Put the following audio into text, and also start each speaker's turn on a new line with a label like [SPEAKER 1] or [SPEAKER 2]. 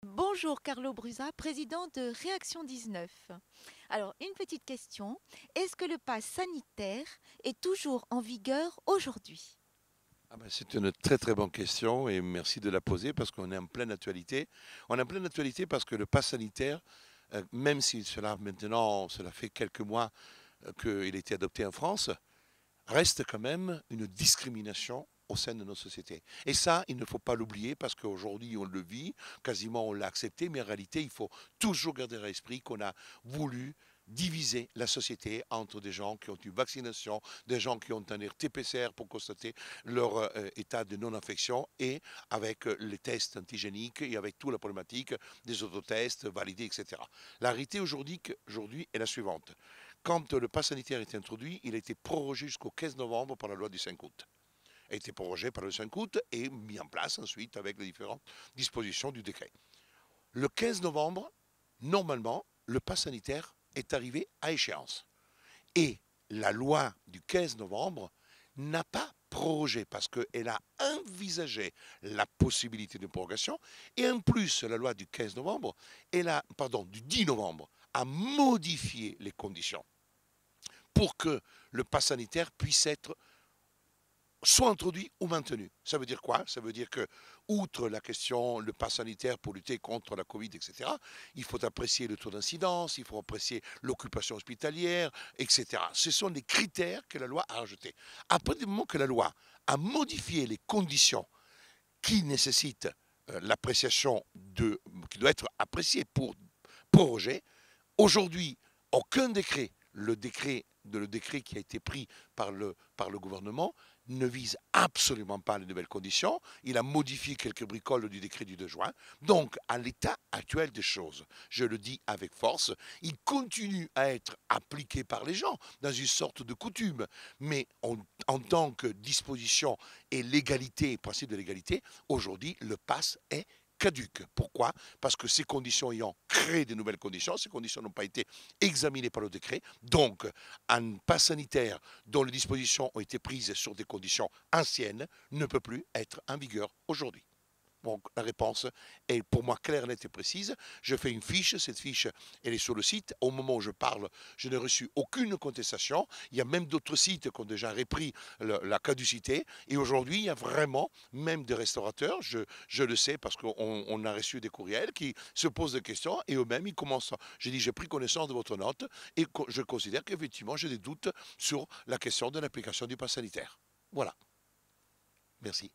[SPEAKER 1] Bonjour Carlo Brusa, président de Réaction 19. Alors, une petite question. Est-ce que le pass sanitaire est toujours en vigueur aujourd'hui?
[SPEAKER 2] C'est une très très bonne question et merci de la poser parce qu'on est en pleine actualité. On est en pleine actualité parce que le pass sanitaire, même si cela fait quelques mois qu'il a été adopté en France, reste quand même une discrimination au sein de nos sociétés. Et ça, il ne faut pas l'oublier parce qu'aujourd'hui, on le vit, quasiment on l'a accepté, mais en réalité, il faut toujours garder à l'esprit qu'on a voulu diviser la société entre des gens qui ont une vaccination, des gens qui ont un RT-PCR pour constater leur état de non-infection et avec les tests antigéniques et avec toute la problématique des autotests validés, etc. La réalité aujourd'hui est la suivante. Quand le pass sanitaire a été introduit, il a été prorogé jusqu'au 15 novembre par la loi du 5 août. Il a été prorogé par le 5 août et mis en place ensuite avec les différentes dispositions du décret. Le 15 novembre, normalement, le pass sanitaire est arrivé à échéance. Et la loi du 15 novembre n'a pas prorogé parce qu'elle a envisagé la possibilité de prorogation. Et en plus, la loi du 15 novembre, du 10 novembre, a modifié les conditions pour que le pass sanitaire puisse être soit introduit ou maintenu. Ça veut dire quoi? Ça veut dire que, outre la question, le pass sanitaire pour lutter contre la Covid, etc., il faut apprécier le taux d'incidence, il faut apprécier l'occupation hospitalière, etc. Ce sont des critères que la loi a rajoutés. À partir du moment que la loi a modifié les conditions qui nécessitent l'appréciation qui doit être appréciée pour proroger, aujourd'hui, aucun décret, le décret qui a été pris par le gouvernement, ne vise absolument pas les nouvelles conditions. Il a modifié quelques bricoles du décret du 2 juin. Donc, à l'état actuel des choses, je le dis avec force, il continue à être appliqué par les gens dans une sorte de coutume. Mais en tant que disposition et légalité, principe de légalité, aujourd'hui, le pass est caduque. Pourquoi? Parce que ces conditions ayant créé de nouvelles conditions, ces conditions n'ont pas été examinées par le décret. Donc, un pass sanitaire dont les dispositions ont été prises sur des conditions anciennes ne peut plus être en vigueur aujourd'hui. Donc la réponse est pour moi claire, nette et précise. Je fais une fiche, cette fiche elle est sur le site. Au moment où je parle, je n'ai reçu aucune contestation. Il y a même d'autres sites qui ont déjà repris la caducité. Et aujourd'hui, il y a vraiment même des restaurateurs, je le sais parce qu'on a reçu des courriels qui se posent des questions et eux-mêmes ils commencent. J'ai dit j'ai pris connaissance de votre note et je considère qu'effectivement j'ai des doutes sur la question de l'application du pass sanitaire. Voilà. Merci.